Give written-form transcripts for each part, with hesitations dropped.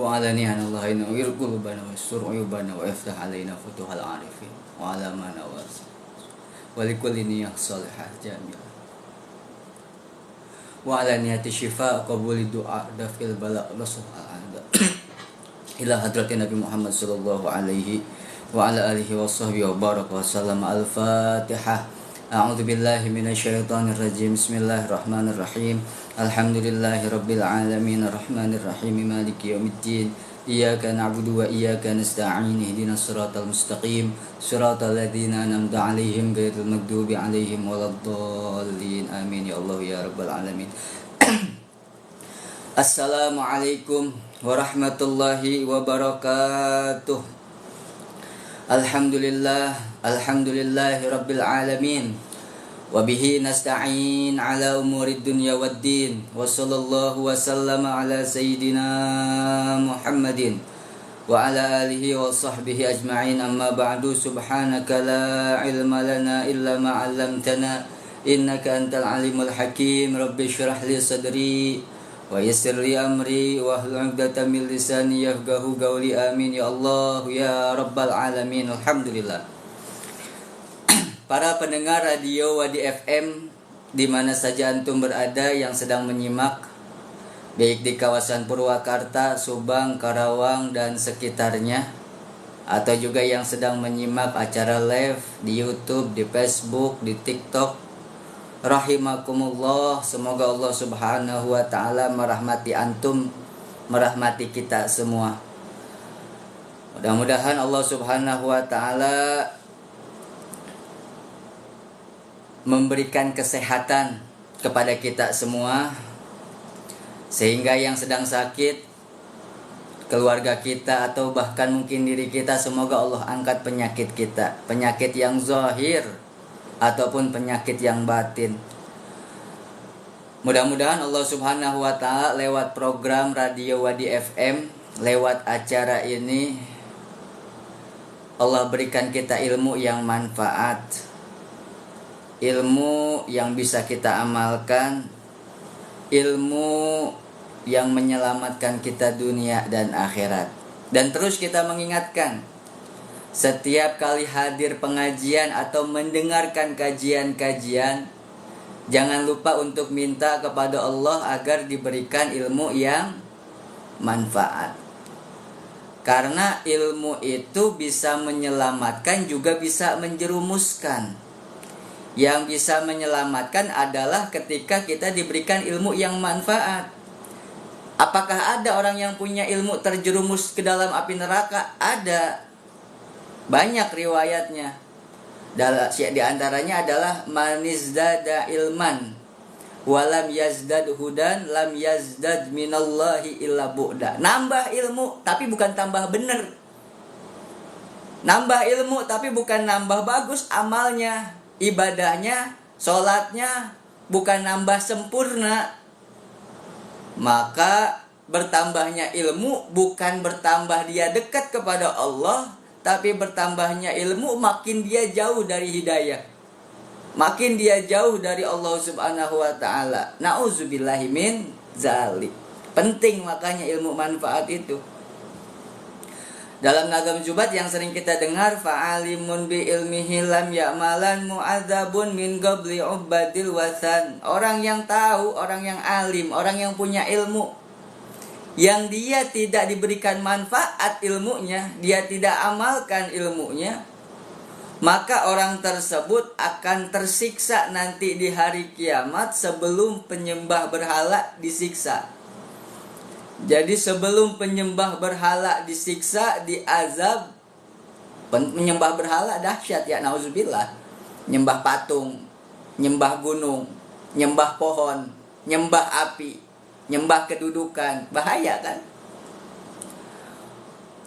وعلاني عن الله ينوّر قلوبنا ويستر عيوبنا ويفتح علينا فتوح العارفين وعلى ما نواسي ولكل نية صالحة جميلة وعلى نية شفاء قبول الدعاء دفع البلاء نصر الأعداء إلى حضرة Nabi Muhammad sallallahu alaihi wa ala alihi wa sahbihi wa baraka wa sallam. Al-Fatihah. A'udzu billahi minasyaitonir rajim. Bismillahirrahmanirrahim. Alhamdulillahi rabbil alamin arrahmanir rahim maliki yaumiddin. Iyyaka na'budu wa iyyaka nasta'in. Ihdinas siratal mustaqim. Siratal ladzina an'amta 'alaihim ghairil maghdubi 'alaihim waladdallin. Amin ya Allah ya rabbal alamin. Assalamualaikum warahmatullahi wabarakatuh. Alhamdulillahi rabbil alamin. Wabihi nasta'in ala umurid dunya waddin. Wa sallallahu wa sallama ala sayyidina Muhammadin wa ala alihi wa sahbihi ajma'in. Amma ba'du. Subhanaka la ilma lana illa ma 'allamtana innaka antal alimul hakim. Rabbi shrah li sadri wa yassir li amri wa hlul 'uqdatam min lisani yafqahu qawli. Amin ya Allah ya rabbal alamin. Alhamdulillah. Para pendengar radio Wadi FM di mana saja antum berada yang sedang menyimak, baik di kawasan Purwakarta, Subang, Karawang dan sekitarnya, atau juga yang sedang menyimak acara live di YouTube, di Facebook, di TikTok, rahimakumullah. Semoga Allah subhanahu wa ta'ala merahmati antum, merahmati kita semua. Mudah-mudahan Allah subhanahu wa ta'ala memberikan kesehatan kepada kita semua, sehingga yang sedang sakit, keluarga kita atau bahkan mungkin diri kita, semoga Allah angkat penyakit kita, penyakit yang zahir ataupun penyakit yang batin. Mudah-mudahan Allah subhanahu wa ta'ala lewat program Radio Wadi FM, lewat acara ini, Allah berikan kita ilmu yang manfaat, ilmu yang bisa kita amalkan, ilmu yang menyelamatkan kita dunia dan akhirat. Dan terus kita mengingatkan, setiap kali hadir pengajian atau mendengarkan kajian-kajian, jangan lupa untuk minta kepada Allah agar diberikan ilmu yang manfaat. Karena ilmu itu bisa menyelamatkan juga bisa menjerumuskan. Yang bisa menyelamatkan adalah ketika kita diberikan ilmu yang manfaat. Apakah ada orang yang punya ilmu terjerumus ke dalam api neraka? Ada. Banyak riwayatnya. Di antaranya adalah manizdada ilman walam yazdad hudan lam yazdad minallahi illa bu'da. Nambah ilmu tapi bukan tambah benar. Nambah ilmu tapi bukan nambah bagus amalnya, ibadahnya, sholatnya, bukan nambah sempurna. Maka bertambahnya ilmu bukan bertambah dia dekat kepada Allah, tapi bertambahnya ilmu makin dia jauh dari hidayah, makin dia jauh dari Allah subhanahu wa ta'ala. Na'udzubillahi min zalik. Penting makanya ilmu manfaat itu. Dalam Nagam Jubat yang sering kita dengar, fa'alimun bi ilmihi lam ya'malan mu'adzabun min qabli ubadil wasan. Orang yang tahu, orang yang alim, orang yang punya ilmu, yang dia tidak diberikan manfaat ilmunya, dia tidak amalkan ilmunya, maka orang tersebut akan tersiksa nanti di hari kiamat sebelum penyembah berhala disiksa. Jadi sebelum penyembah berhala disiksa, diazab. Penyembah berhala dahsyat ya, nauzubillah. Nyembah patung, nyembah gunung, nyembah pohon, nyembah api, nyembah kedudukan, bahaya kan?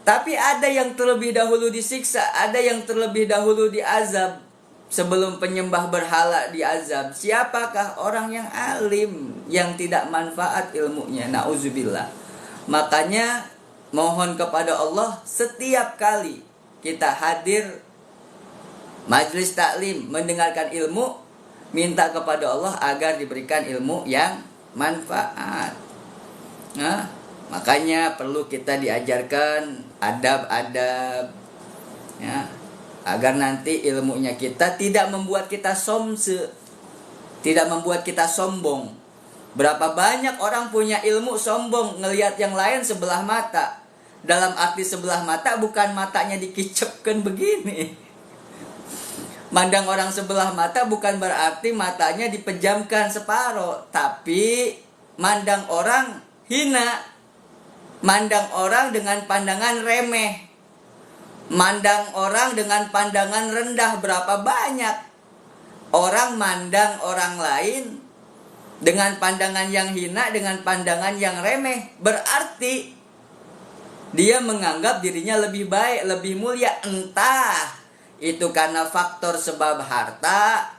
Tapi ada yang terlebih dahulu disiksa, ada yang terlebih dahulu diazab sebelum penyembah berhala diazab. Siapakah? Orang yang alim, yang tidak manfaat ilmunya, nauzubillah. Makanya mohon kepada Allah setiap kali kita hadir majelis taklim, mendengarkan ilmu, minta kepada Allah agar diberikan ilmu yang manfaat. Nah, makanya perlu kita diajarkan adab-adab, ya, agar nanti ilmunya kita tidak membuat kita tidak membuat kita sombong. Berapa banyak orang punya ilmu sombong, ngelihat yang lain sebelah mata. Dalam arti sebelah mata bukan matanya dikicapkan begini. Mandang orang sebelah mata bukan berarti matanya dipejamkan separuh, tapi mandang orang hina, mandang orang dengan pandangan remeh, mandang orang dengan pandangan rendah. Berapa banyak orang mandang orang lain dengan pandangan yang hina, dengan pandangan yang remeh, berarti dia menganggap dirinya lebih baik, lebih mulia. Entah itu karena faktor sebab harta,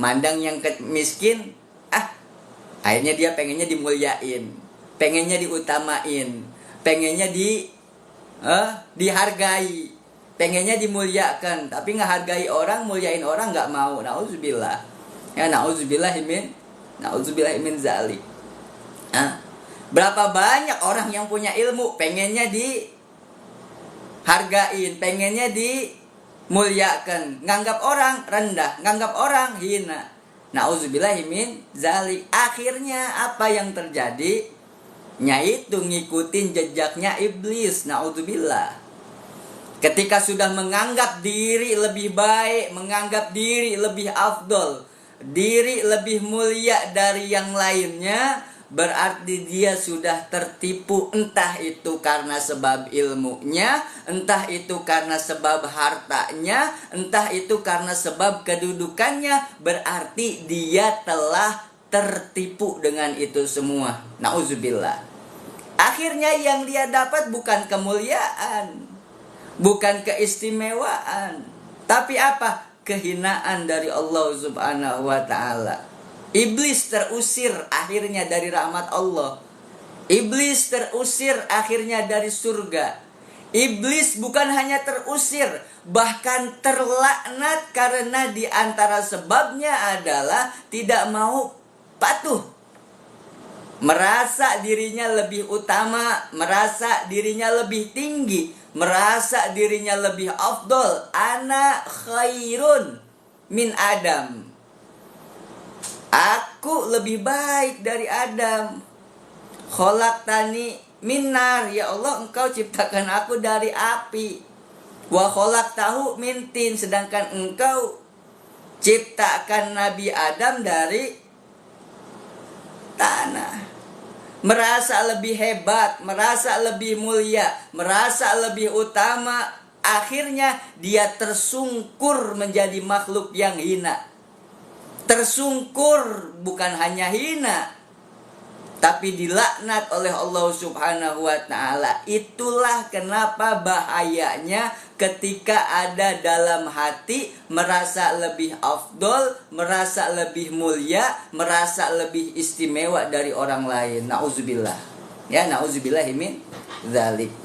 mandang yang miskin, akhirnya dia pengennya dimuliain, pengennya diutamain, pengennya dihargai, pengennya dimuliakan, tapi ngehargai orang, muliain orang nggak mau. Nauzubillah, ya nauzubillah min zalik. Berapa banyak orang yang punya ilmu pengennya dihargain, pengennya dimuliakan, nganggap orang rendah, nganggap orang hina. Nauzubillah min zalik. Akhirnya apa yang terjadi? Yaitu ngikutin jejaknya iblis. Nauzubillah. Ketika sudah menganggap diri lebih baik, menganggap diri lebih afdol, diri lebih mulia dari yang lainnya, berarti dia sudah tertipu. Entah itu karena sebab ilmunya, entah itu karena sebab hartanya, entah itu karena sebab kedudukannya. Berarti dia telah tertipu dengan itu semua. Nauzubillah. Akhirnya yang dia dapat bukan kemuliaan, bukan keistimewaan, tapi apa? Kehinaan dari Allah Subhanahu wa ta'ala. Iblis terusir akhirnya dari rahmat Allah. Iblis terusir akhirnya dari surga. Iblis bukan hanya terusir, bahkan terlaknat karena di antara sebabnya adalah tidak mau patuh. Merasa dirinya lebih utama, merasa dirinya lebih tinggi, merasa dirinya lebih afdol. Ana khairun min Adam. Aku lebih baik dari Adam. Khalaqtani min nar, ya Allah engkau ciptakan aku dari api. Wa khalaqtahu min tin, sedangkan engkau ciptakan Nabi Adam dari tanah. Merasa lebih hebat, merasa lebih mulia, merasa lebih utama. Akhirnya dia tersungkur menjadi makhluk yang hina. Tersungkur, bukan hanya hina, tapi dilaknat oleh Allah Subhanahu wa ta'ala. Itulah kenapa bahayanya ketika ada dalam hati merasa lebih afdol, merasa lebih mulia, merasa lebih istimewa dari orang lain. Nauzubillah. Ya, nauzubillah min dzalik.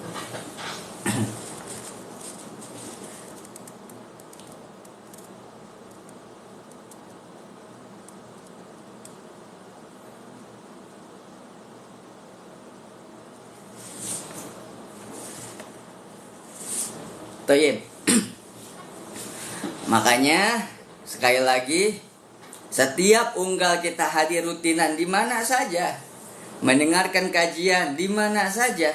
Toyib. Makanya sekali lagi, setiap unggal kita hadir rutinan di mana saja, mendengarkan kajian di mana saja,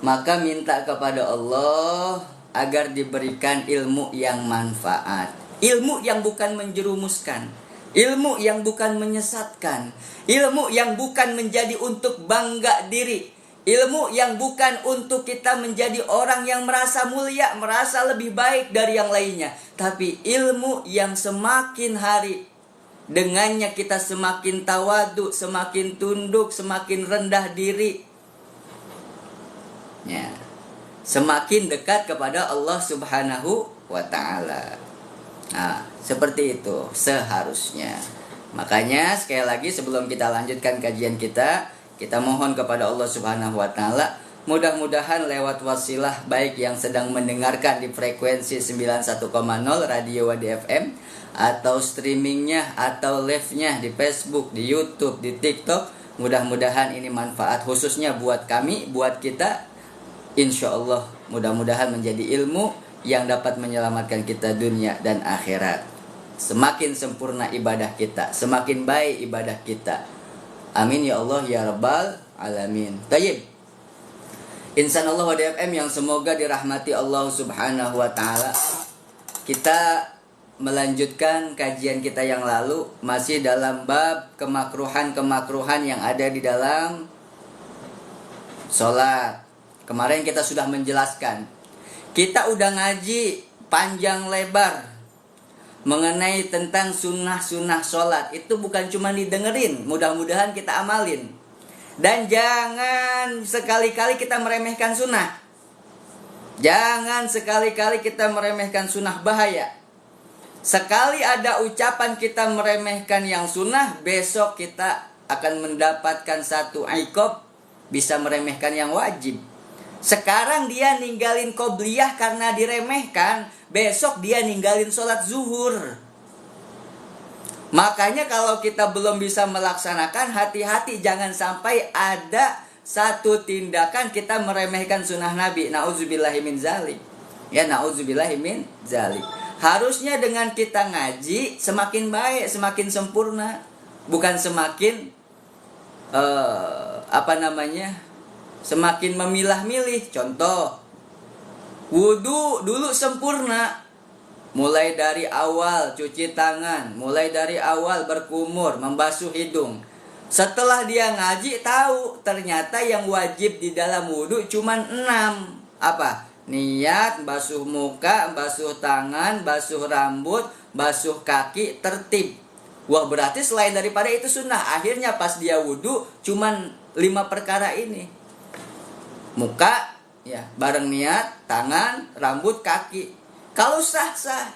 maka minta kepada Allah agar diberikan ilmu yang manfaat, ilmu yang bukan menjerumuskan, ilmu yang bukan menyesatkan, ilmu yang bukan menjadi untuk bangga diri, ilmu yang bukan untuk kita menjadi orang yang merasa mulia, merasa lebih baik dari yang lainnya. Tapi ilmu yang semakin hari dengannya kita semakin tawadu, semakin tunduk, semakin rendah diri, ya, semakin dekat kepada Allah Subhanahu wa ta'ala. Nah, seperti itu seharusnya. Makanya sekali lagi sebelum kita lanjutkan kajian kita mohon kepada Allah Subhanahu wa ta'ala Mudah-mudahan lewat wasilah baik yang sedang mendengarkan di frekuensi 91,0 Radio Wadi FM, atau streamingnya atau live-nya di Facebook, di YouTube, di TikTok, mudah-mudahan ini manfaat khususnya buat kami, buat kita. Insya Allah mudah-mudahan menjadi ilmu yang dapat menyelamatkan kita dunia dan akhirat. Semakin sempurna ibadah kita, semakin baik ibadah kita. Amin ya Allah ya Rabbal Alamin. Tayyib. Insan Allah Wadi FM yang semoga dirahmati Allah Subhanahu wa taala. Kita melanjutkan kajian kita yang lalu, masih dalam bab kemakruhan-kemakruhan yang ada di dalam sholat. Kemarin kita sudah menjelaskan, kita udah ngaji panjang lebar mengenai tentang sunnah-sunnah sholat. Itu bukan cuma didengerin, mudah-mudahan kita amalin. Dan jangan sekali-kali kita meremehkan sunnah. Jangan sekali-kali kita meremehkan sunnah, bahaya. Sekali ada ucapan kita meremehkan yang sunnah, besok kita akan mendapatkan satu iqab, bisa meremehkan yang wajib. Sekarang dia ninggalin qobliyah karena diremehkan, besok dia ninggalin sholat zuhur. Makanya kalau kita belum bisa melaksanakan, hati-hati jangan sampai ada satu tindakan kita meremehkan sunnah Nabi. Na'udzubillahi min zalik. Ya, na'udzubillahi min zalik. Harusnya dengan kita ngaji semakin baik, semakin sempurna, bukan semakin semakin memilah-milih. Contoh, wudu dulu sempurna, mulai dari awal cuci tangan, mulai dari awal berkumur, membasuh hidung. Setelah dia ngaji tahu ternyata yang wajib di dalam wudu cuman 6. Apa? Niat, basuh muka, basuh tangan, basuh rambut, basuh kaki, tertib. Wah, berarti selain daripada itu sunnah. Akhirnya pas dia wudu cuman 5 perkara ini. Muka, ya, bareng niat, tangan, rambut, kaki. Kalau sah-sah.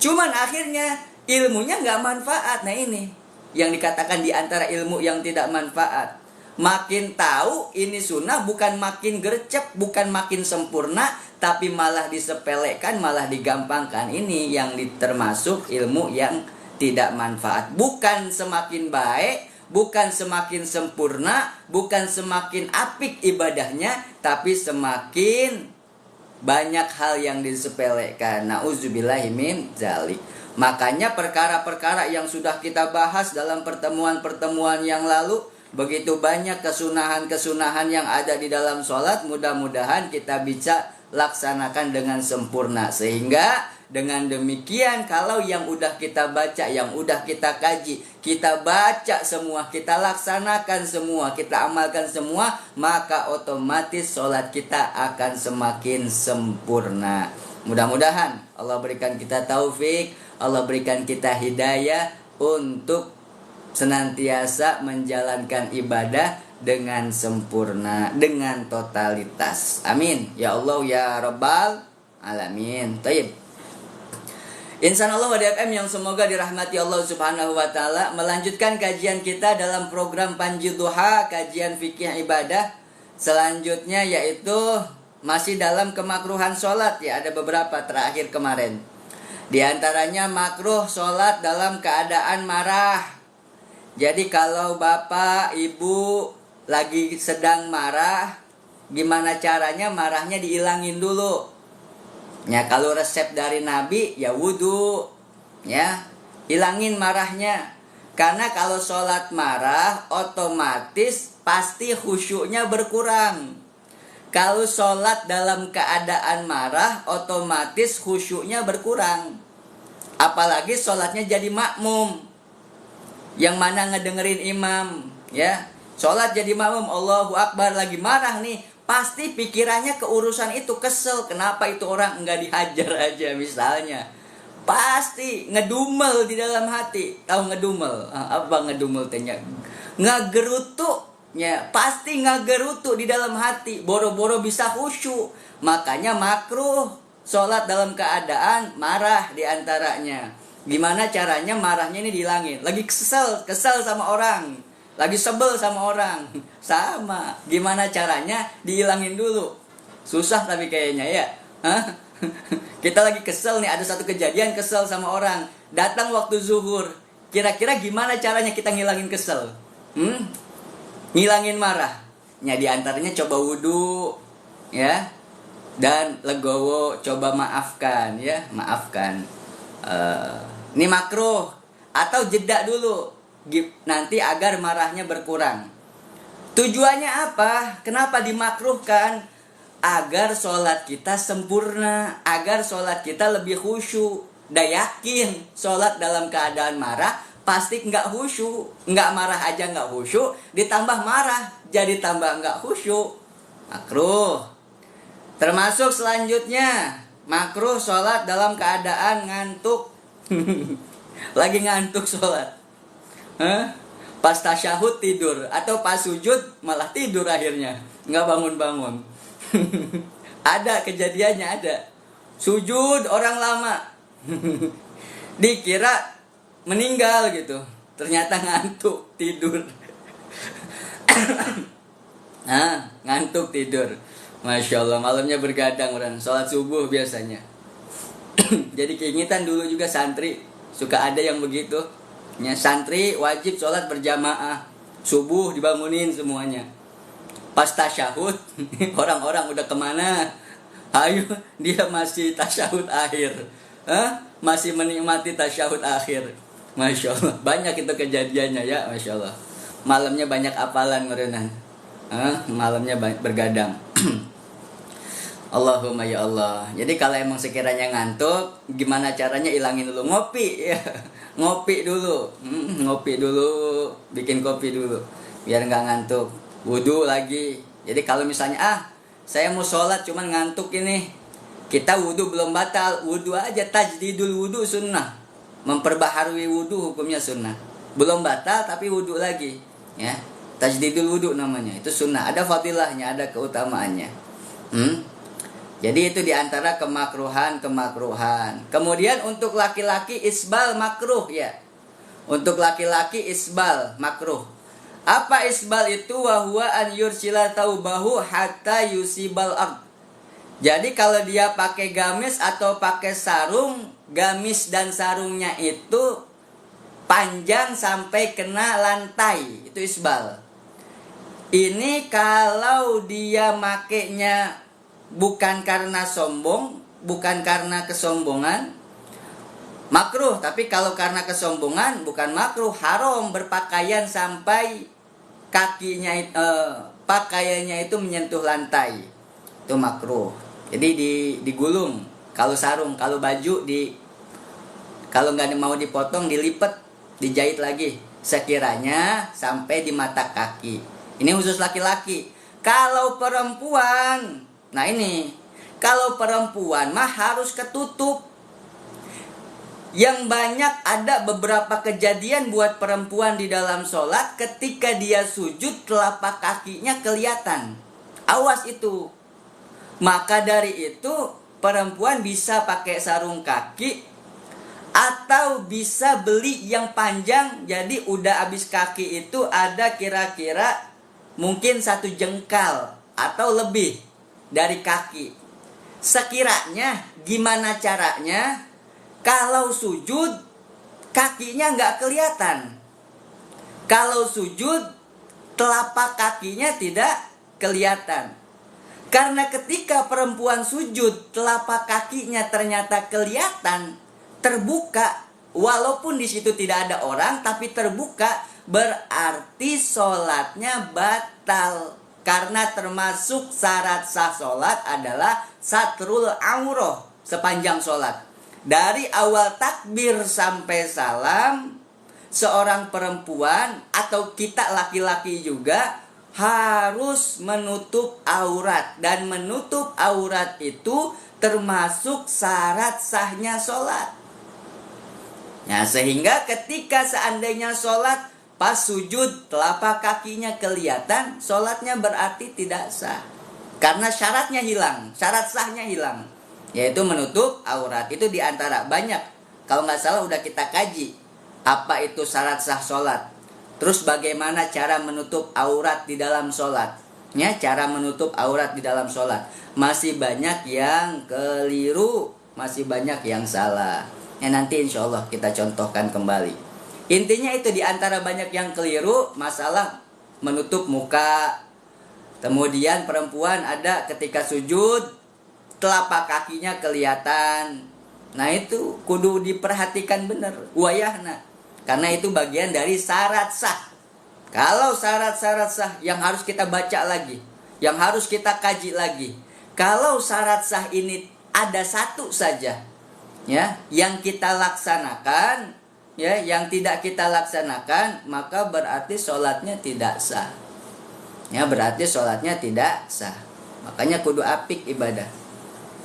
Cuman akhirnya ilmunya nggak manfaat. Nah ini yang dikatakan di antara ilmu yang tidak manfaat. Makin tahu ini sunnah, bukan makin gercep, bukan makin sempurna, tapi malah disepelekan, malah digampangkan. Ini yang termasuk ilmu yang tidak manfaat. Bukan semakin baik, bukan semakin sempurna, bukan semakin apik ibadahnya, tapi semakin banyak hal yang disepelekan. Na'udzubillahi min zalik. Makanya perkara-perkara yang sudah kita bahas dalam pertemuan-pertemuan yang lalu, begitu banyak kesunahan-kesunahan yang ada di dalam sholat, mudah-mudahan kita bisa laksanakan dengan sempurna. Sehingga dengan demikian, kalau yang udah kita baca, yang udah kita kaji, kita baca semua, kita laksanakan semua, kita amalkan semua, maka otomatis sholat kita akan semakin sempurna. Mudah-mudahan Allah berikan kita taufik, Allah berikan kita hidayah untuk senantiasa menjalankan ibadah dengan sempurna, dengan totalitas. Amin. Ya Allah ya Rabbal Alamin. Taib. Insan Allah Wadi FM yang semoga dirahmati Allah Subhanahu wa taala, melanjutkan kajian kita dalam program Panji Duha, kajian fikih ibadah. Selanjutnya yaitu masih dalam kemakruhan sholat, ya, ada beberapa terakhir kemarin. Di antaranya makruh sholat dalam keadaan marah. Jadi kalau bapak, ibu lagi sedang marah, gimana caranya marahnya dihilangin dulu? Ya, kalau resep dari Nabi ya wudu, ya, hilangin marahnya. Karena kalau sholat marah otomatis pasti khusyuknya berkurang. Kalau sholat dalam keadaan marah otomatis khusyuknya berkurang. Apalagi sholatnya jadi makmum, yang mana ngedengerin imam, ya. Sholat jadi makmum, Allahu Akbar, lagi marah nih, pasti pikirannya ke urusan itu, kesel. Kenapa itu orang enggak dihajar aja misalnya. Pasti ngedumel di dalam hati. Tahu ngedumel? Apa ngedumel tanya? Ngagerutu. Ya, pasti ngagerutu di dalam hati. Boro-boro bisa khusyuk. Makanya makruh sholat dalam keadaan marah diantaranya. Gimana caranya marahnya ini dihilangin? Lagi kesel sama orang. lagi sebel sama orang. Sama, gimana caranya dihilangin dulu. Susah tapi kayaknya ya. Hah? Kita lagi kesel nih, ada satu kejadian kesel sama orang. Datang waktu zuhur. Kira-kira gimana caranya kita ngilangin kesel? Ngilangin marah. Ya diantaranya coba wudhu, ya. Dan legowo, coba maafkan, ya. Maafkan. Ini makruh. Atau jeda dulu. Nanti agar marahnya berkurang. Tujuannya apa? Kenapa dimakruhkan? Agar sholat kita sempurna, agar sholat kita lebih khusyuk. Dan yakin sholat dalam keadaan marah pasti nggak khusyuk. Nggak marah aja nggak khusyuk, ditambah marah jadi tambah nggak khusyuk. Makruh. Termasuk selanjutnya, makruh sholat dalam keadaan ngantuk. Lagi ngantuk sholat. Pas tasyahud tidur, atau pas sujud malah tidur akhirnya, nggak bangun-bangun. Ada kejadiannya, ada. Sujud orang lama. Dikira meninggal gitu. Ternyata ngantuk tidur. Ngantuk tidur. Masya Allah, malamnya bergadang orang. Sholat subuh biasanya. Jadi keinginan dulu juga santri suka ada yang begitu. Ya, santri wajib sholat berjamaah. Subuh dibangunin semuanya. Pas tasyahud, orang-orang udah kemana? Ayo, dia masih tasyahud akhir. Masih menikmati tasyahud akhir. Masya Allah, banyak itu kejadiannya ya, Masya Allah. Malamnya banyak apalan merenang. Malamnya bergadang. Allahumma ya Allah. Jadi kalau emang sekiranya ngantuk, gimana caranya ilangin dulu? Ngopi ya. Ngopi dulu. Ngopi dulu, bikin kopi dulu biar nggak ngantuk. Wudhu lagi. Jadi kalau misalnya saya mau sholat cuman ngantuk ini, kita wudhu belum batal, wudhu aja. Tajdidul wudhu sunnah, memperbaharui wudhu hukumnya sunnah. Belum batal tapi wudhu lagi, ya. Tajdidul wudhu namanya, itu sunnah. Ada fadilahnya, ada keutamaannya. Jadi itu diantara kemakruhan. Kemudian untuk laki-laki isbal makruh ya. Untuk laki-laki isbal makruh. Apa isbal itu? Wahwa an yursila taubahu hatta yusibal ard. Jadi kalau dia pakai gamis atau pakai sarung, gamis dan sarungnya itu panjang sampai kena lantai, itu isbal. Ini kalau dia makainya bukan karena sombong, bukan karena kesombongan, makruh. Tapi kalau karena kesombongan bukan makruh, haram berpakaian sampai kakinya pakaiannya itu menyentuh lantai, itu makruh. Jadi digulung. Kalau sarung, kalau baju kalau nggak mau dipotong dilipat, dijahit lagi sekiranya sampai di mata kaki. Ini khusus laki-laki. Kalau perempuan, nah ini kalau perempuan mah harus ketutup. Yang banyak ada beberapa kejadian buat perempuan di dalam sholat, ketika dia sujud telapak kakinya kelihatan. Awas itu. Maka dari itu perempuan bisa pakai sarung kaki, atau bisa beli yang panjang. Jadi udah habis kaki itu ada kira-kira mungkin 1 jengkal atau lebih dari kaki. Sekiranya gimana caranya? Kalau sujud kakinya nggak kelihatan. Kalau sujud telapak kakinya tidak kelihatan. Karena ketika perempuan sujud telapak kakinya ternyata kelihatan, terbuka, walaupun di situ tidak ada orang tapi terbuka, berarti sholatnya batal. Karena termasuk syarat sah sholat adalah satrul aurah sepanjang sholat. Dari awal takbir sampai salam, seorang perempuan atau kita laki-laki juga harus menutup aurat. Dan menutup aurat itu termasuk syarat sahnya sholat. Nah, sehingga ketika seandainya sholat pas sujud telapak kakinya kelihatan, sholatnya berarti tidak sah. Karena syaratnya hilang, syarat sahnya hilang, yaitu menutup aurat. Itu diantara banyak, kalau nggak salah udah kita kaji apa itu syarat sah sholat. Terus bagaimana cara menutup aurat di dalam sholat? Ya, cara menutup aurat di dalam sholat. Masih banyak yang keliru, masih banyak yang salah. Ya, nanti insya Allah kita contohkan kembali. Intinya itu, di antara banyak yang keliru, masalah menutup muka. Kemudian perempuan ada ketika sujud, telapak kakinya kelihatan. Nah itu kudu diperhatikan benar. Wayahna. Karena itu bagian dari syarat sah. Kalau syarat-syarat sah yang harus kita baca lagi, yang harus kita kaji lagi. Kalau syarat sah ini ada satu saja, ya, yang kita laksanakan, ya, yang tidak kita laksanakan, maka berarti sholatnya tidak sah. Ya, berarti sholatnya tidak sah. Makanya kudu apik ibadah.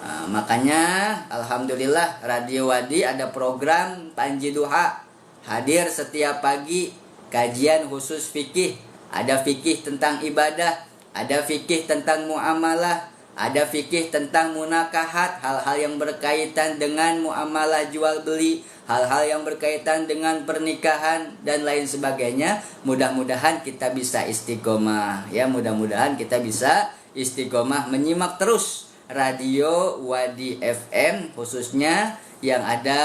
Nah, makanya alhamdulillah Radio Wadi ada program Panji Duha. Hadir setiap pagi, kajian khusus fikih. Ada fikih tentang ibadah, ada fikih tentang muamalah, ada fikih tentang munakahat, hal-hal yang berkaitan dengan muamalah jual beli, hal-hal yang berkaitan dengan pernikahan dan lain sebagainya. Mudah-mudahan kita bisa istiqomah, ya, mudah-mudahan kita bisa istiqomah menyimak terus Radio Wadi FM, khususnya yang ada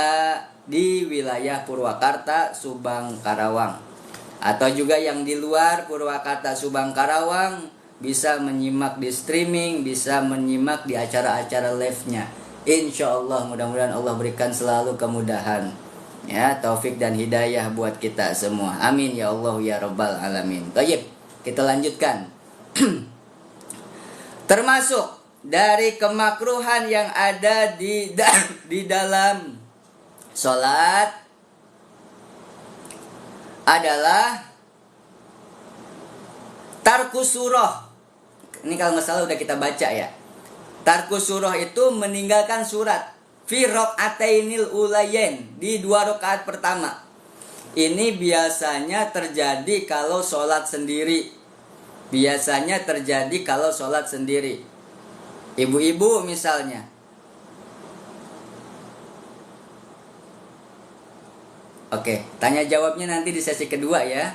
di wilayah Purwakarta, Subang, Karawang. Atau juga yang di luar Purwakarta, Subang, Karawang bisa menyimak di streaming, bisa menyimak di acara-acara live-nya. Insya Allah, mudah-mudahan Allah berikan selalu kemudahan, ya, taufik dan hidayah buat kita semua. Amin ya Allah ya Rabbal Alamin. Baik, kita lanjutkan. Termasuk dari kemakruhan yang ada di dalam sholat adalah tarkus surah. Ini kalau nggak salah udah kita baca ya. Tarkus surah itu meninggalkan surat fi raqatainil ulayain, di 2 rakaat pertama. Ini biasanya terjadi kalau sholat sendiri. Biasanya terjadi kalau sholat sendiri. Ibu-ibu misalnya. Oke, tanya jawabnya nanti di sesi kedua ya.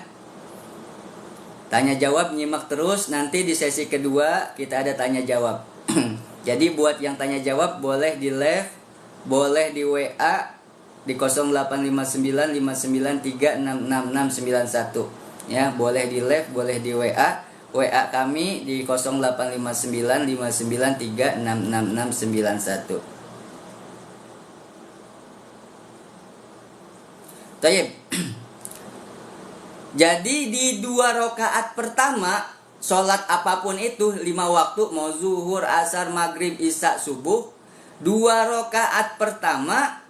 Tanya jawab, nyimak terus, nanti di sesi kedua kita ada tanya jawab. Jadi buat yang tanya jawab boleh di live, boleh di WA di 085959366691. Ya, boleh di live, boleh di WA. WA kami di 085959366691. Taib. Jadi di 2 rakaat pertama, sholat apapun itu, 5 waktu, mau zuhur, asar, maghrib, isya, subuh, 2 rakaat pertama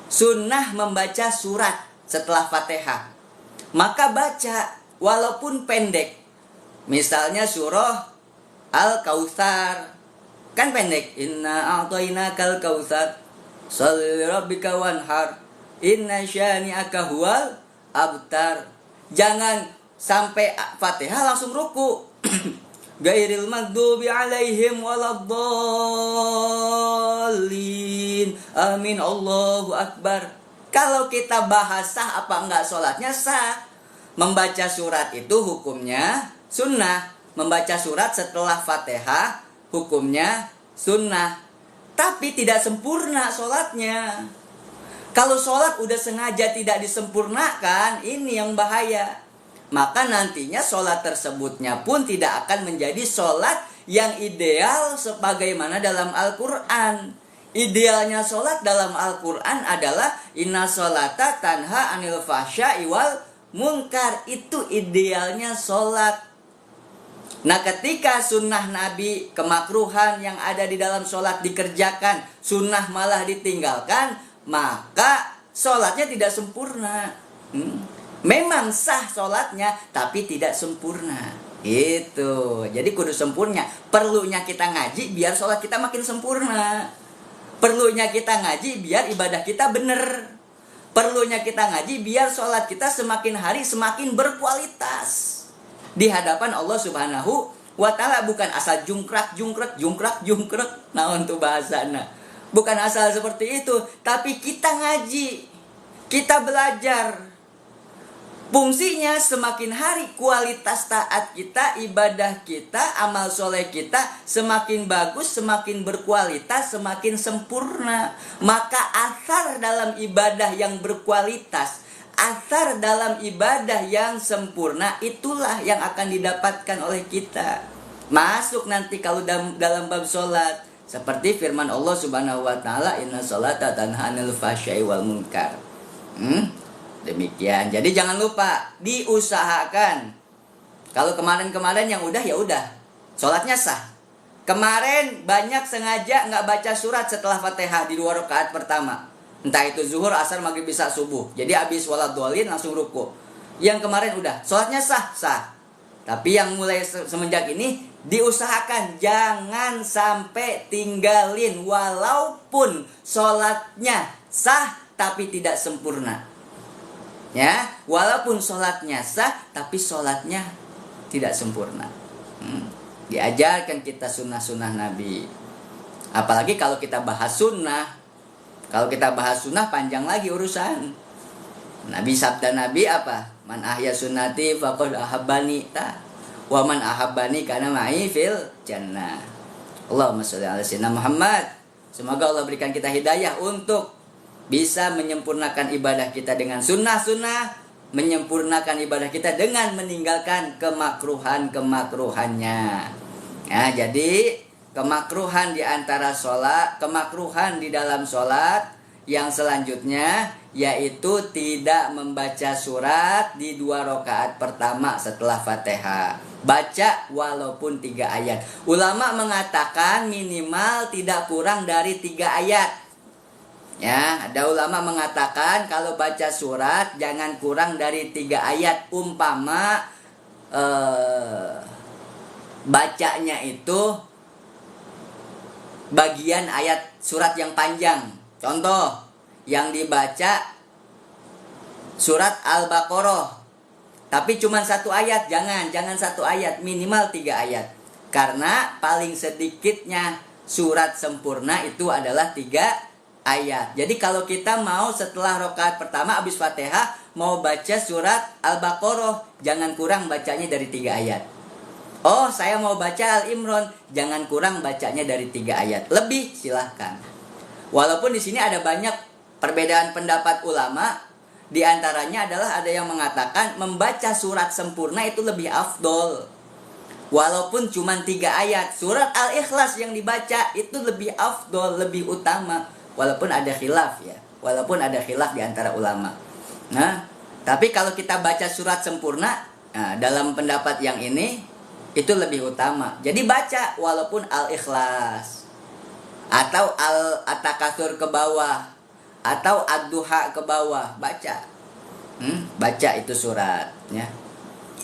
sunnah membaca surat setelah Fatihah. Maka baca walaupun pendek. Misalnya surah Al-Kautsar, kan pendek. Inna a'tainakal kautsar, shalli rabbika wanhar, inna syani'aka huwal abtar. Jangan sampai Fatihah langsung ruku. Gairil maghdubi alaihim waladdallin. Amin, Allahu akbar. Kalau kita bahas sah apa enggak sholatnya, sah. Membaca surat itu hukumnya sunnah. Membaca surat setelah Fatihah hukumnya sunnah. Tapi tidak sempurna sholatnya. Kalau sholat udah sengaja tidak disempurnakan, ini yang bahaya. Maka nantinya sholat tersebutnya pun tidak akan menjadi sholat yang ideal sebagaimana dalam Al-Quran. Idealnya sholat dalam Al-Quran adalah inna sholata tanha anil fahsya'i wal munkar. Itu idealnya sholat. Nah, ketika sunnah Nabi, kemakruhan yang ada di dalam sholat dikerjakan, sunnah malah ditinggalkan, maka sholatnya tidak sempurna. Memang sah sholatnya, tapi tidak sempurna. Itu. Jadi kudu sempurna. Perlunya kita ngaji biar sholat kita makin sempurna. Perlunya kita ngaji biar ibadah kita benar. Perlunya kita ngaji biar sholat kita semakin hari semakin berkualitas di hadapan Allah Subhanahu wa ta'ala. Bukan asal jungkrak. Nah, untuk bahasana. Bukan asal seperti itu, tapi kita ngaji, kita belajar. Fungsinya semakin hari kualitas taat kita, ibadah kita, amal soleh kita semakin bagus, semakin berkualitas, semakin sempurna. Maka asar dalam ibadah yang berkualitas, asar dalam ibadah yang sempurna, itulah yang akan didapatkan oleh kita. Masuk nanti kalau dalam bab sholat, seperti firman Allah Subhanahu wa taala, inna sholata tanha 'anil fahsya'i wal munkar. Demikian. Jadi jangan lupa diusahakan. Kalau kemarin-kemarin yang udah ya udah, sholatnya sah. Kemarin banyak sengaja nggak baca surat setelah Fatihah di 2 rakaat pertama. Entah itu zuhur, asar, maghrib, isya, subuh. Jadi habis waladhdallin langsung ruku. Yang kemarin udah, sholatnya sah. Tapi yang mulai semenjak ini diusahakan jangan sampai tinggalin, walaupun sholatnya sah tapi tidak sempurna. Ya, walaupun sholatnya sah tapi sholatnya tidak sempurna. Diajarkan kita sunnah-sunnah Nabi. Apalagi kalau kita bahas sunnah. Kalau kita bahas sunnah panjang lagi urusan. Sabda Nabi apa? Man ahya sunnati faqad ahabbani ta. Wa man ahabbani kana ma'i fil jannah. Allahumma sholli ala sayyidina Muhammad. Semoga Allah berikan kita hidayah untuk bisa menyempurnakan ibadah kita dengan sunnah-sunnah, menyempurnakan ibadah kita dengan meninggalkan kemakruhan-kemakruhannya. Nah, jadi kemakruhan di antara sholat, kemakruhan di dalam sholat yang selanjutnya yaitu tidak membaca surat di 2 rakaat pertama setelah Fatihah. Baca walaupun 3 ayat. Ulama mengatakan minimal tidak kurang dari 3 ayat. Ya, ada ulama mengatakan kalau baca surat jangan kurang dari 3 ayat. Umpama bacanya itu bagian ayat surat yang panjang. Contoh, yang dibaca surat Al-Baqarah, tapi cuma 1 ayat. Jangan 1 ayat, minimal 3 ayat. Karena paling sedikitnya surat sempurna itu adalah 3 ayat. Jadi kalau kita mau setelah rakaat pertama habis Fatihah mau baca surat Al-Baqarah, jangan kurang bacanya dari 3 ayat. Oh, saya mau baca Al-Imran, jangan kurang bacanya dari 3 ayat. Lebih silahkan. Walaupun di sini ada banyak perbedaan pendapat ulama, di antaranya adalah ada yang mengatakan membaca surat sempurna itu lebih afdol. Walaupun cuma 3 ayat, surat Al-Ikhlas yang dibaca itu lebih afdol, lebih utama. Walaupun ada khilaf ya, walaupun ada khilaf di antara ulama. Nah, tapi kalau kita baca surat sempurna, dalam pendapat yang ini itu lebih utama. Jadi baca walaupun Al-Ikhlas atau At-Takatsur ke bawah atau Ad-Duha ke bawah, baca. Baca itu surat ya.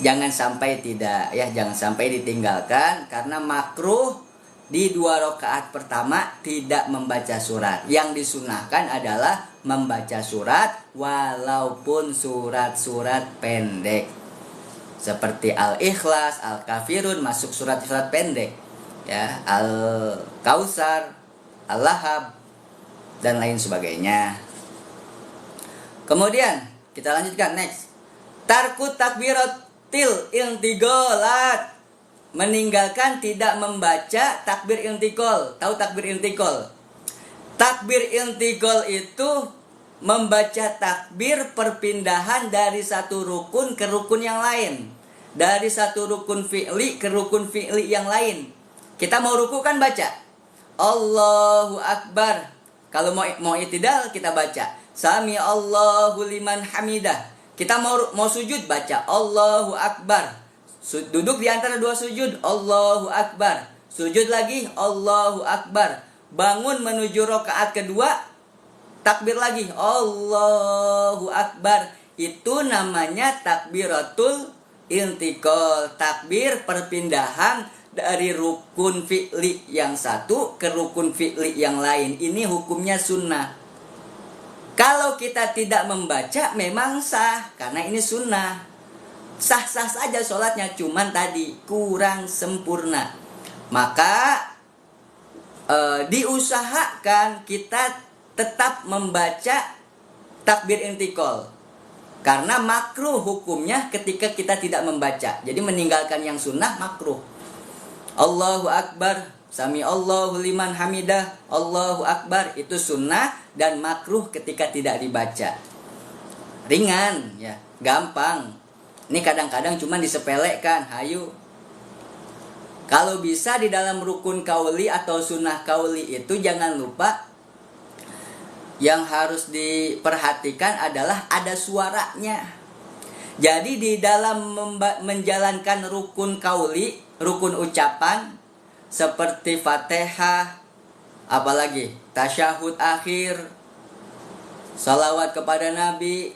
Jangan sampai tidak ya, jangan sampai ditinggalkan karena makruh di 2 rakaat pertama tidak membaca surat. Yang disunahkan adalah membaca surat walaupun surat-surat pendek. Seperti Al-Ikhlas, Al-Kafirun masuk surat-surat pendek. Ya, Al-Kautsar, Al-Lahab dan lain sebagainya. Kemudian kita lanjutkan next. Tarku takbiratil intigolat. Meninggalkan tidak membaca takbir intikol. Tahu takbir intikol? Takbir intikol itu membaca takbir perpindahan dari satu rukun ke rukun yang lain. Dari satu rukun fi'li ke rukun fi'li yang lain. Kita mau ruku kan baca Allahu Akbar. Kalau mau i'tidal kita baca Sami Allahu liman hamidah. Kita mau sujud baca Allahu Akbar. Duduk di antara 2 sujud Allahu Akbar. Sujud lagi Allahu Akbar. Bangun menuju rakaat kedua takbir lagi Allahu Akbar. Itu namanya takbiratul intikal. Takbir perpindahan dari rukun fi'li yang satu ke rukun fi'li yang lain. Ini hukumnya sunnah. Kalau kita tidak membaca memang sah karena ini sunnah. Sah-sah saja sholatnya, cuman tadi kurang sempurna. Maka diusahakan kita tetap membaca takbir intikal. Karena makruh hukumnya ketika kita tidak membaca. Jadi meninggalkan yang sunnah makruh. Allahu Akbar, Sami Allahu liman hamidah, Allahu Akbar, itu sunnah dan makruh ketika tidak dibaca. Ringan ya, gampang. Ini kadang-kadang cuma disepelekan, hayu. Kalau bisa di dalam rukun kauli atau sunnah kauli itu jangan lupa yang harus diperhatikan adalah ada suaranya. Jadi di dalam menjalankan rukun kauli, rukun ucapan seperti Fatihah, apalagi tasyahud akhir, salawat kepada Nabi,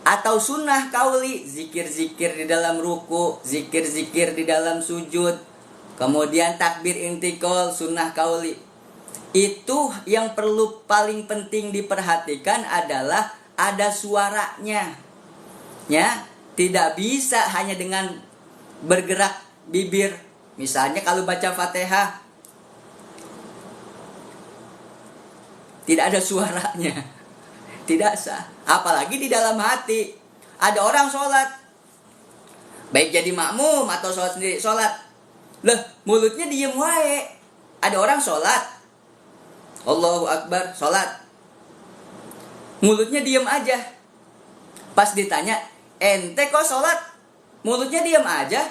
atau sunnah kauli, zikir-zikir di dalam ruku, zikir-zikir di dalam sujud, kemudian takbir intikal, sunnah kauli. Itu yang perlu paling penting diperhatikan adalah ada suaranya. Ya, tidak bisa hanya dengan bergerak bibir. Misalnya kalau baca Fatihah tidak ada suaranya. Tidak sah. Apalagi di dalam hati. Ada orang sholat, baik jadi makmum atau sholat sendiri, sholat. Loh, mulutnya diem wae. Ada orang sholat, Allahu Akbar, sholat, mulutnya diem aja. Pas ditanya, ente kok sholat mulutnya diem aja,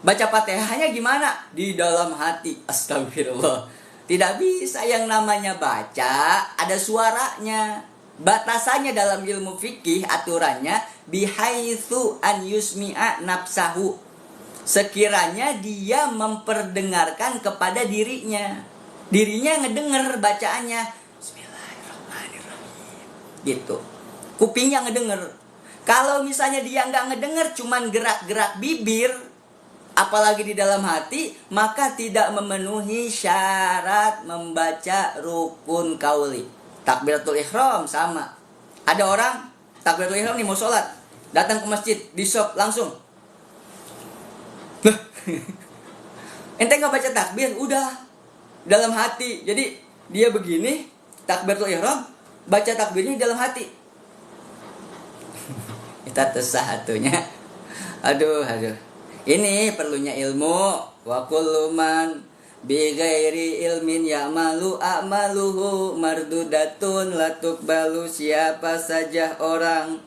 baca Fatihahnya gimana? Di dalam hati. Astagfirullah. Tidak bisa yang namanya baca ada suaranya. Batasannya dalam ilmu fikih, aturannya bihaitsu an yusmi'a nafsahu, sekiranya dia memperdengarkan kepada dirinya. Dirinya ngedenger bacaannya, Bismillahirrahmanirrahim, gitu. Kupingnya ngedenger. Kalau misalnya dia nggak ngedenger, cuman gerak-gerak bibir, apalagi di dalam hati, maka tidak memenuhi syarat membaca rukun kauli. Takbiratul ihram sama. Ada orang takbiratul ihram nih mau sholat, datang ke masjid, di shop langsung. Ente nggak baca takbir, udah dalam hati. Jadi dia begini, takbiratul ihram, baca takbirnya dalam hati. Kita tesah atunya. Aduh. Ini perlunya ilmu. Wa kullu man bi ghairi ilmin ya'malu a'maluhu mardudatun la tuqbalu. Siapa saja orang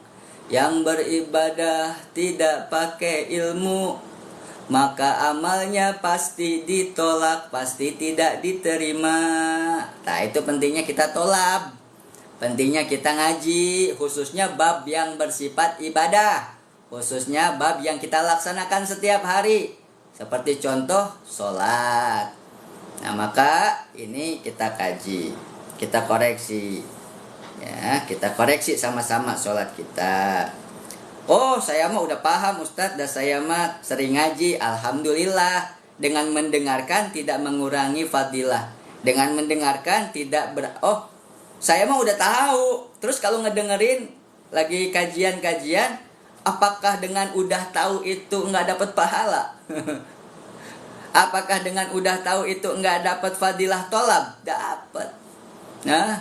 yang beribadah tidak pakai ilmu, maka amalnya pasti ditolak, pasti tidak diterima. Nah, itu pentingnya kita tolab. Pentingnya kita ngaji, khususnya bab yang bersifat ibadah, khususnya bab yang kita laksanakan setiap hari, seperti contoh sholat. Nah, maka ini kita kaji, kita koreksi, ya, kita koreksi sama-sama sholat kita. Oh, saya mah udah paham Ustadz, dan saya mah sering ngaji, alhamdulillah. Dengan mendengarkan tidak mengurangi fadilah. Dengan mendengarkan tidak saya mah udah tahu. Terus kalau ngedengerin lagi kajian-kajian, apakah dengan udah tahu itu nggak dapat pahala? Apakah dengan udah tahu itu nggak dapat fadilah tolab? Dapat. Nah,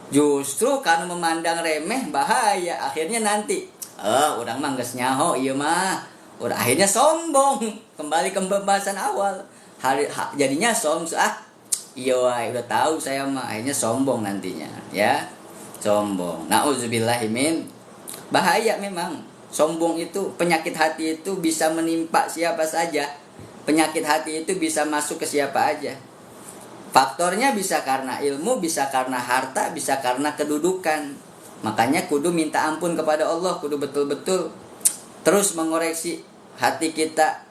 justru karena memandang remeh bahaya. Akhirnya nanti, orang mah geus nyaho ieu mah. Udah akhirnya sombong. Kembali ke pembahasan awal. Jadinya iya wae udah tahu saya mah, akhirnya sombong nantinya, ya. Sombong. Nauzubillahimin. Bahaya memang. Sombong itu, penyakit hati itu bisa menimpa siapa saja. Penyakit hati itu bisa masuk ke siapa aja. Faktornya bisa karena ilmu, bisa karena harta, bisa karena kedudukan. Makanya kudu minta ampun kepada Allah, kudu betul-betul terus mengoreksi hati kita.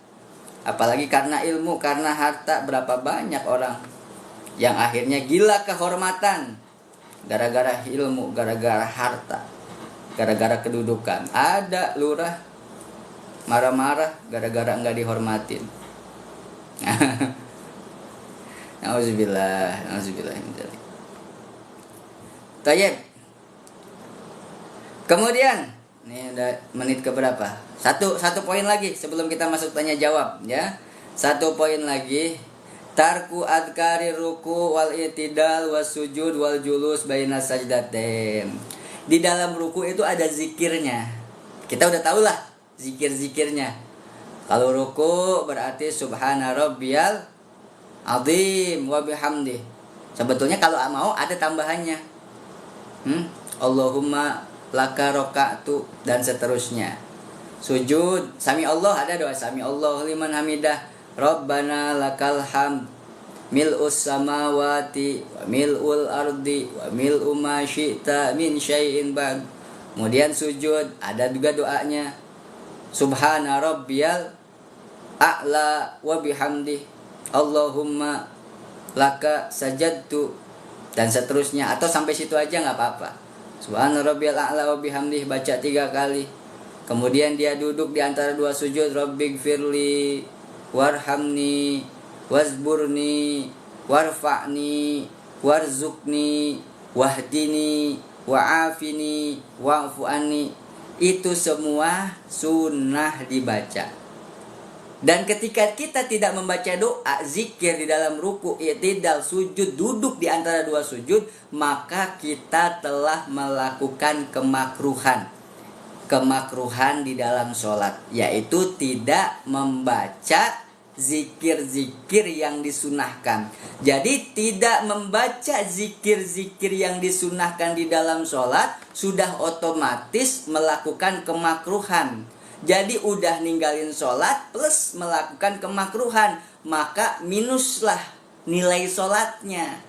Apalagi karena ilmu, karena harta. Berapa banyak orang yang akhirnya gila kehormatan gara-gara ilmu, gara-gara harta, gara-gara kedudukan. Ada lurah marah-marah gara-gara enggak dihormatin. Nauzubillah min dzalik. Tayyib. Kemudian, ini udah menit ke berapa? Satu poin lagi sebelum kita masuk tanya jawab, ya. Satu poin lagi. Tarku adkari ruku wal itidal was sujud wal julus baina sajdatain. Di dalam ruku itu ada zikirnya. Kita udah tahu lah zikir-zikirnya. Kalau ruku berarti subhana rabbiyal azim wa bihamdi. Sebetulnya kalau mau ada tambahannya. Allahumma laka roka'tu dan seterusnya. Sujud sami Allah, ada doa sami Allah liman hamidah. Rabbana lakal hamd mil'us samawati wa mil'ul ardi wa mil'u ma syi'ta min syai'in ba'd. Kemudian sujud ada juga doanya subhana rabbiyal a'la wa bihamdi Allahumma laka sajadtu dan seterusnya, atau sampai situ aja nggak apa-apa. Subhana rabbiyal a'la wa bihamdi baca 3 kali. Kemudian dia duduk di antara 2 sujud, rabbighfirli warhamni wazburni warfa'ni warzuqni wahdini wa'afini wa'fu anni. Itu semua sunnah dibaca. Dan ketika kita tidak membaca doa zikir di dalam ruku, i'tidal, sujud, duduk di antara 2 sujud, maka kita telah melakukan kemakruhan di dalam sholat, yaitu tidak membaca zikir-zikir yang disunahkan. Jadi tidak membaca zikir-zikir yang disunahkan di dalam sholat sudah otomatis melakukan kemakruhan. Jadi udah ninggalin sholat plus melakukan kemakruhan, maka minuslah nilai sholatnya,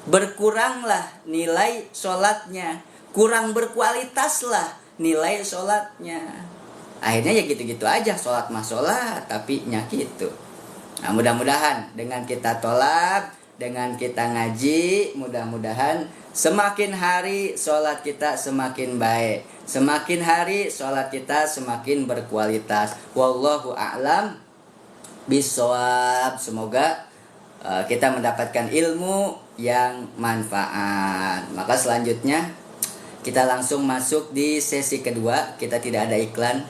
berkuranglah nilai sholatnya, kurang berkualitaslah nilai sholatnya. Akhirnya ya gitu-gitu aja, sholat mah sholat tapi gitu. Nah, mudah-mudahan dengan kita tolab, dengan kita ngaji, mudah-mudahan semakin hari sholat kita semakin baik, semakin hari sholat kita semakin berkualitas. Wallahu a'lam bishawab. Semoga kita mendapatkan ilmu yang manfaat. Maka selanjutnya kita langsung masuk di sesi kedua. Kita tidak ada iklan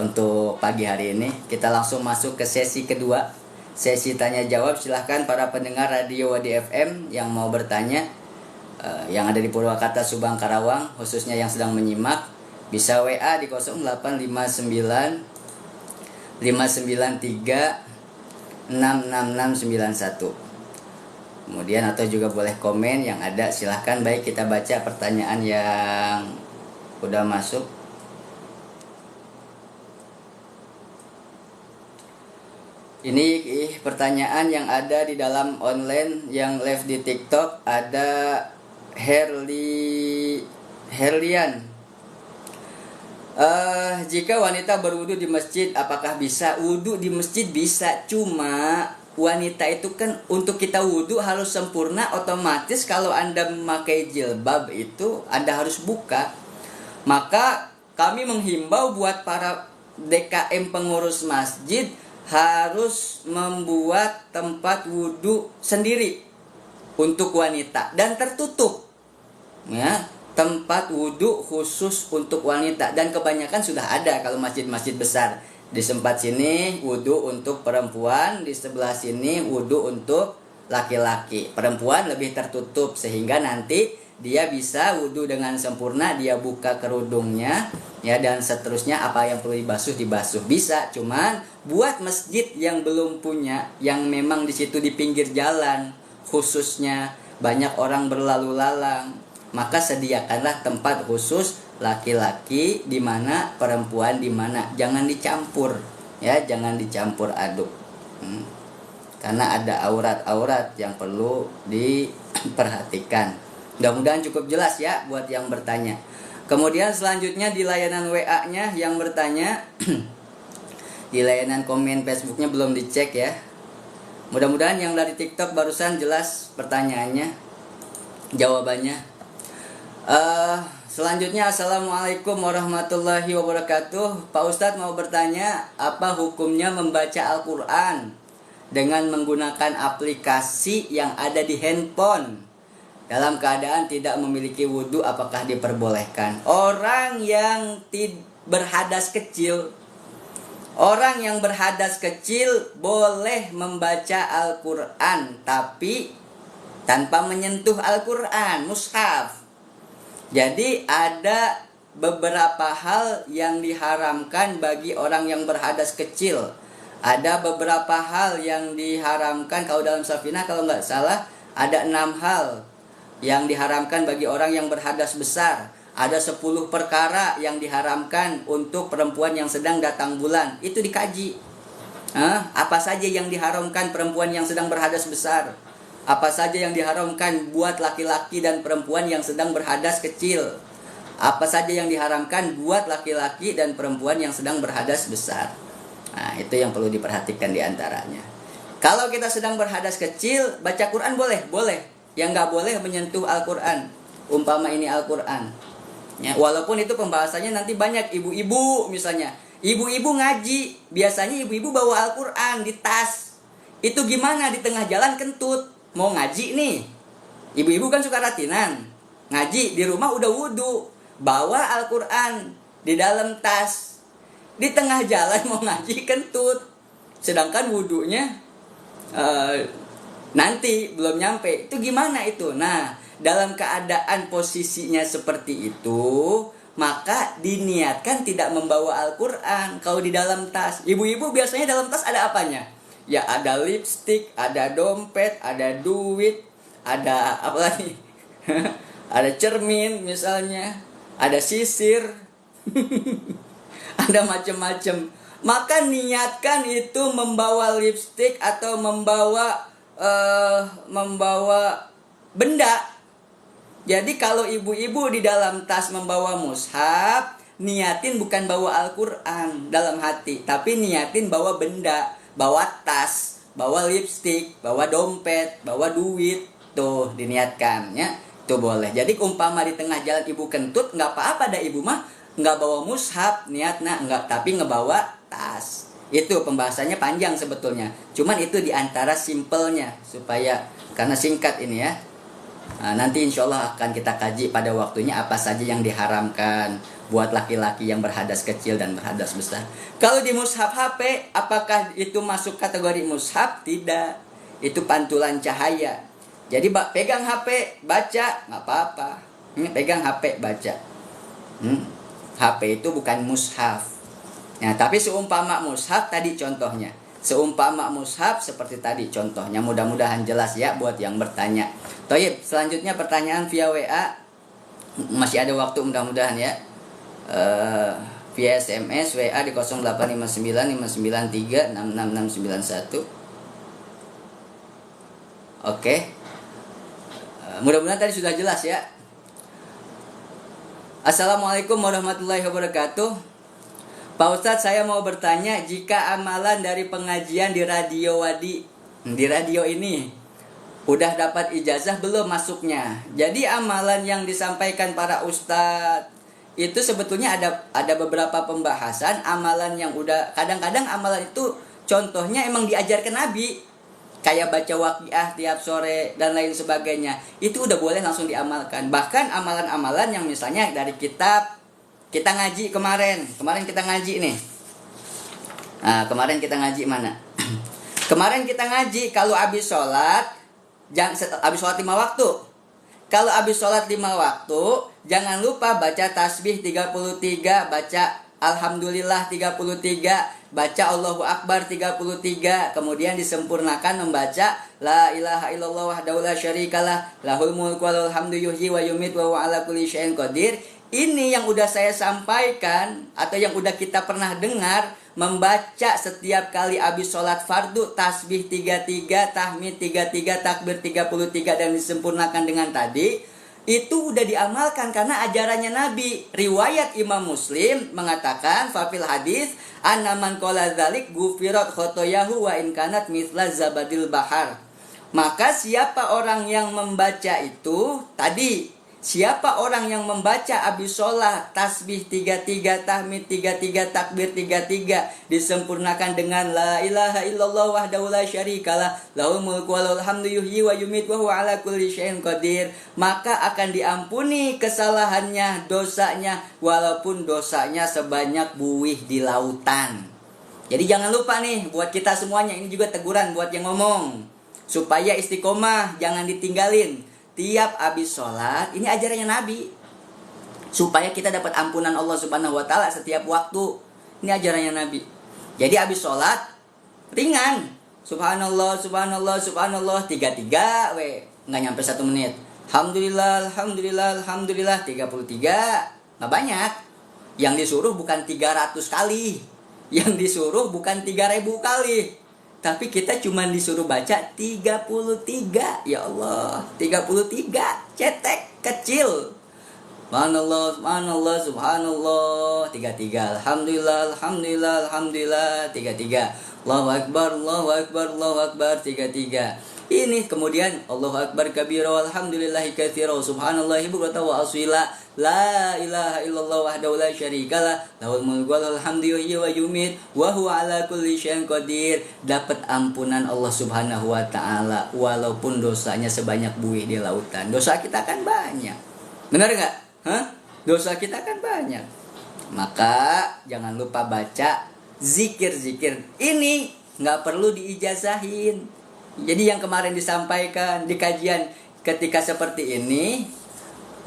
untuk pagi hari ini. Kita langsung masuk ke sesi kedua, sesi tanya jawab. Silahkan para pendengar radio Wadi FM yang mau bertanya, yang ada di Purwakarta, Subang, Karawang khususnya yang sedang menyimak, bisa WA di 0859 593 66691. Kemudian atau juga boleh komen yang ada, silahkan. Baik, kita baca pertanyaan yang udah masuk. Ini pertanyaan yang ada di dalam online yang live di TikTok. Ada Herlian. Jika wanita berwudu di masjid, apakah bisa? Wudu di masjid bisa, cuma wanita itu kan untuk kita wudu harus sempurna. Otomatis kalau Anda memakai jilbab itu Anda harus buka. Maka kami menghimbau buat para DKM pengurus masjid harus membuat tempat wudu sendiri untuk wanita dan tertutup, ya, tempat wudu khusus untuk wanita. Dan kebanyakan sudah ada kalau masjid-masjid besar. Di tempat sini wudu untuk perempuan, di sebelah sini wudu untuk laki-laki. Perempuan lebih tertutup sehingga nanti dia bisa wudu dengan sempurna, dia buka kerudungnya, ya, dan seterusnya. Apa yang perlu dibasuh bisa. Cuman buat masjid yang belum punya, yang memang di situ di pinggir jalan khususnya banyak orang berlalu lalang, maka sediakanlah tempat khusus laki-laki di mana, perempuan di mana. Jangan dicampur, ya, jangan dicampur aduk. Karena ada aurat-aurat yang perlu diperhatikan. Mudah-mudahan cukup jelas ya buat yang bertanya. Kemudian selanjutnya di layanan WA-nya yang bertanya di layanan komen Facebook-nya belum dicek ya. Mudah-mudahan yang dari TikTok barusan jelas pertanyaannya, jawabannya. Selanjutnya, Assalamualaikum warahmatullahi wabarakatuh. Pak Ustadz mau bertanya, apa hukumnya membaca Al-Quran dengan menggunakan aplikasi yang ada di handphone dalam keadaan tidak memiliki wudhu? Apakah diperbolehkan? Orang yang berhadas kecil, orang yang berhadas kecil boleh membaca Al-Quran, tapi tanpa menyentuh Al-Quran, mushaf. Jadi ada beberapa hal yang diharamkan bagi orang yang berhadas kecil. Ada beberapa hal yang diharamkan, kalau dalam Safinah kalau nggak salah ada 6 hal yang diharamkan bagi orang yang berhadas besar. Ada 10 perkara yang diharamkan untuk perempuan yang sedang datang bulan. Itu dikaji. Apa saja yang diharamkan perempuan yang sedang berhadas besar? Apa saja yang diharamkan buat laki-laki dan perempuan yang sedang berhadas kecil? Apa saja yang diharamkan buat laki-laki dan perempuan yang sedang berhadas besar? Nah, itu yang perlu diperhatikan diantaranya. Kalau kita sedang berhadas kecil, baca Quran boleh? Boleh. Yang nggak boleh menyentuh Al-Quran. Umpama ini Al-Quran. Ya, walaupun itu pembahasannya nanti banyak. Ibu-ibu misalnya. Ibu-ibu ngaji. Biasanya ibu-ibu bawa Al-Quran di tas. Itu gimana di tengah jalan kentut? Mau ngaji nih. Ibu-ibu kan suka ratinan. Ngaji di rumah udah wudu. Bawa Al-Quran di dalam tas. Di tengah jalan mau ngaji kentut. Sedangkan wudunya nanti belum nyampe. Itu gimana itu? Nah, dalam keadaan posisinya seperti itu, maka diniatkan tidak membawa Al-Quran. Kalau di dalam tas, ibu-ibu biasanya dalam tas ada apanya? Ya ada lipstik, ada dompet, ada duit, ada apa lagi? Ada cermin misalnya, ada sisir. Ada macam-macam. Maka niatkan itu membawa lipstik atau membawa benda. Jadi kalau ibu-ibu di dalam tas membawa mushaf, niatin bukan bawa Al-Quran dalam hati, tapi niatin bawa benda, bawa tas, bawa lipstik, bawa dompet, bawa duit. Tuh diniatkan ya. Itu boleh. Jadi umpama di tengah jalan ibu kentut, nggak apa-apa dah ibu mah nggak bawa mushaf, niatnya nggak, tapi ngebawa tas. Itu pembahasannya panjang sebetulnya. Cuman itu diantara simpelnya supaya, karena singkat ini ya. Nah, nanti insya Allah akan kita kaji pada waktunya apa saja yang diharamkan buat laki-laki yang berhadas kecil dan berhadas besar. Kalau di mushaf HP, apakah itu masuk kategori mushaf? Tidak. Itu pantulan cahaya. Jadi pegang HP, baca, nggak apa-apa. Pegang HP, baca. HP itu bukan mushaf. Nah, tapi seumpama mushaf tadi contohnya. Seumpama mushaf seperti tadi contohnya. Mudah-mudahan jelas ya buat yang bertanya. Toyib, selanjutnya pertanyaan via WA. Masih ada waktu mudah-mudahan ya. Via SMS WA di 0859 593 66691. Oke. Mudah-mudahan tadi sudah jelas ya. Assalamualaikum warahmatullahi wabarakatuh. Pak Ustadz, saya mau bertanya, jika amalan dari pengajian di Radio Wadi, di radio ini, udah dapat ijazah belum masuknya? Jadi amalan yang disampaikan para ustadz itu sebetulnya ada beberapa pembahasan. Amalan yang udah, kadang-kadang amalan itu contohnya emang diajarkan Nabi, kayak baca waqiah tiap sore dan lain sebagainya. Itu udah boleh langsung diamalkan. Bahkan amalan-amalan yang misalnya dari kitab, kita ngaji kemarin kita ngaji nih. Nah, kemarin kita ngaji mana? Kemarin kita ngaji kalau habis sholat, habis sholat 5 waktu. Kalau habis sholat 5 waktu, jangan lupa baca tasbih 33, baca Alhamdulillah 33, baca Allahu Akbar 33, kemudian disempurnakan membaca La ilaha illallah wahdahu la syarikalah, lahul mulku wa lahul hamdu yuhyi wa yumiit wa huwa ala kulli syai'in qadir. Ini yang udah saya sampaikan atau yang udah kita pernah dengar, membaca setiap kali habis sholat fardu tasbih 33, tahmid 33, takbir 33 dan disempurnakan dengan tadi. Itu udah diamalkan karena ajarannya Nabi. Riwayat Imam Muslim mengatakan fafil hadis anna man qala dzalik gufirat khotoyahu wa in kanat mithla zabadil bahar. Maka siapa orang yang membaca itu tadi, siapa orang yang membaca habis sholat tasbih 33, tahmid 33, takbir 33 disempurnakan dengan la ilaha illallah wahdahu la syarikalah, lahul mulku wa lahul hamdu yuhyi wa yumiit wa huwa ala kulli syai'in qadir, maka akan diampuni kesalahannya, dosanya, walaupun dosanya sebanyak buih di lautan. Jadi jangan lupa nih buat kita semuanya, ini juga teguran buat yang ngomong, supaya istiqomah, jangan ditinggalin. Tiap habis sholat, ini ajarannya Nabi. supaya kita dapat ampunan Allah Subhanahu wa taala setiap waktu. Ini ajarannya Nabi. Jadi habis sholat ringan. Subhanallah, subhanallah, subhanallah 33 we. Enggak nyampe 1 menit. Alhamdulillah, alhamdulillah, alhamdulillah 33. Enggak banyak. Yang disuruh bukan 300 kali. Yang disuruh bukan 3000 kali. Tapi kita cuma disuruh baca 33. Ya Allah, 33. Cetek kecil. Subhanallah, subhanallah, subhanallah 33. Alhamdulillah, alhamdulillah, alhamdulillah 33. Allahu akbar, Allahu akbar, Allahu akbar 33. Ini kemudian Allahu akbar kabira walhamdulillahi katsira subhanallahi bukratan wa asila la ilaha illallah wahdahu la syarikalah lahul mulku wa lahul hamdu yuhyi wa yumiit wa huwa ala kulli syai'in qadir. Dapat ampunan Allah Subhanahu wa taala walaupun dosanya sebanyak buih di lautan. Dosa kita kan banyak. Benar enggak? Dosa kita kan banyak. Maka jangan lupa baca zikir-zikir. Ini nggak perlu diijazahin. Jadi yang kemarin disampaikan di kajian ketika seperti ini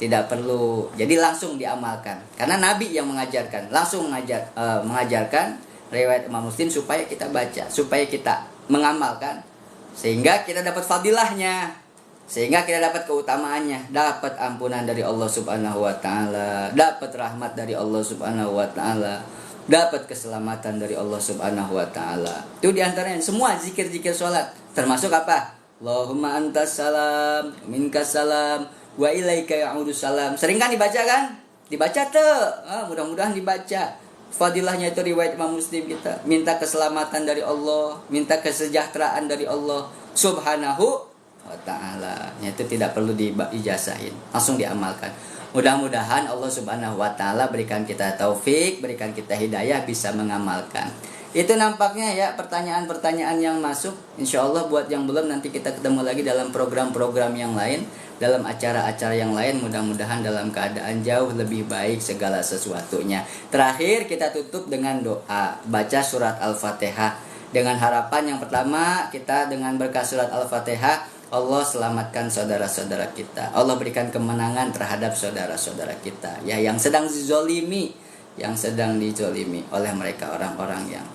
tidak perlu. Jadi langsung diamalkan. Karena Nabi yang mengajarkan, langsung mengajarkan riwayat Imam Muslim supaya kita baca, supaya kita mengamalkan sehingga kita dapat fadilahnya. Sehingga kita dapat keutamaannya, dapat ampunan dari Allah Subhanahu wa taala, dapat rahmat dari Allah Subhanahu wa taala, dapat keselamatan dari Allah Subhanahu wa taala. Itu diantaranya semua zikir-zikir salat, termasuk apa? Allahumma antas salam, minkas salam, wa ilaika ya'udus salam. Sering kan dibaca kan? Dibaca tuh. Mudah-mudahan dibaca. Fadilahnya itu riwayat Imam Muslim kita. Minta keselamatan dari Allah, minta kesejahteraan dari Allah Subhanahu wa ta'ala. Itu tidak perlu diijazahin, langsung diamalkan. Mudah-mudahan Allah Subhanahu wa ta'ala berikan kita taufik, berikan kita hidayah bisa mengamalkan. Itu nampaknya ya pertanyaan-pertanyaan yang masuk. Insya Allah buat yang belum, nanti kita ketemu lagi dalam program-program yang lain, dalam acara-acara yang lain. Mudah-mudahan dalam keadaan jauh lebih baik segala sesuatunya. Terakhir kita tutup dengan doa, baca surat Al-Fatihah. Dengan harapan yang pertama, kita dengan berkah surat Al-Fatihah, Allah selamatkan saudara-saudara kita. Allah berikan kemenangan terhadap saudara-saudara kita ya, yang sedang dizolimi, yang sedang dizolimi oleh mereka orang-orang yang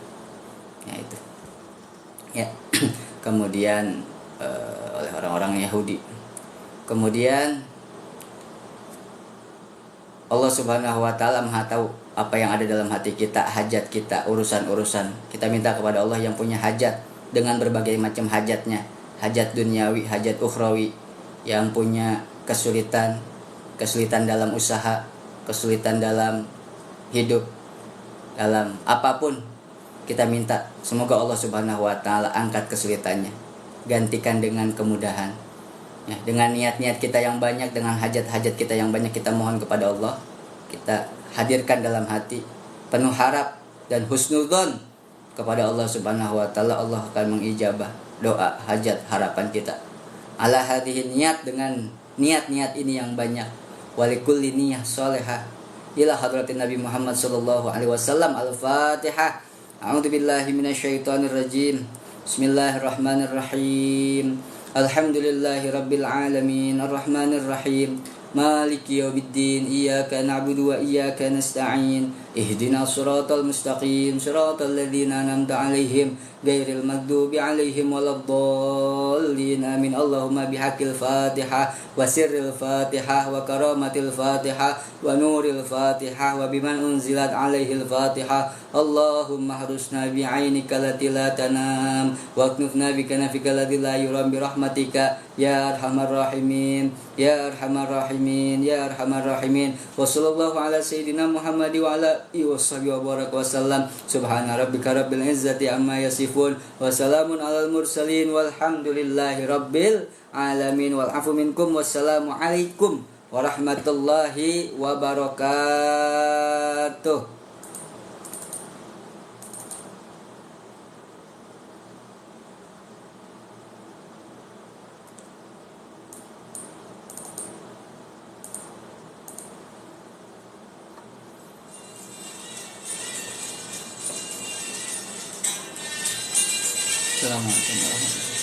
itu ya. Kemudian oleh orang-orang Yahudi. Kemudian Allah Subhanahu wa taala Maha tahu apa yang ada dalam hati kita, hajat kita, urusan-urusan. Kita minta kepada Allah yang punya hajat dengan berbagai macam hajatnya. Hajat duniawi, hajat ukhrawi, yang punya kesulitan dalam usaha, kesulitan dalam hidup, dalam apapun kita minta, semoga Allah Subhanahu wa taala angkat kesulitannya, gantikan dengan kemudahan. Ya, dengan niat-niat kita yang banyak, dengan hajat-hajat kita yang banyak, kita mohon kepada Allah, kita hadirkan dalam hati penuh harap dan husnudzon kepada Allah Subhanahu wa taala. Allah akan mengijabah doa, hajat, harapan kita. Ala hadhihi niat, dengan niat-niat ini yang banyak. Walikulli niyah sholihah ila hadratin Nabi Muhammad sallallahu alaihi wasallam. Al-Fatihah. A'udzubillahi minasyaitonir rajim. Bismillahirrahmanirrahim. Alhamdulillahi rabbil alamin, arrahmanir rahim, maliki yaumiddin, iyyaka na'budu wa iyyaka nasta'in, ihdinas siratal mustaqim, siratal ladzina an'amta 'alaihim ghairil maghdubi 'alaihim waladdallin. Amin. Allahumma bihaqqil Fatihah wa sirril Fatihah wa karamatil Fatihah wa nuril Fatihah wa biman unzilat 'alaihil Fatihah. Allahumma harusna bi'ainika lati la tanam wa aknufna bi kanafika lati la yuram bi rahmatika ya arhamar rahimin ya arhamar rahimin ya arhamar rahimin. Wa sallallahu ala sayyidina Muhammad wa ala alihi wa baraka wa sallam. Subhana rabbika rabbil izzati amma yasifun wa salamun alal mursalin walhamdulillahi rabbil alamin. Wal afu minkum wassalamu alaikum warahmatullahi wabarakatuh. Assalamualaikum warahmatullahi wabarakatuh.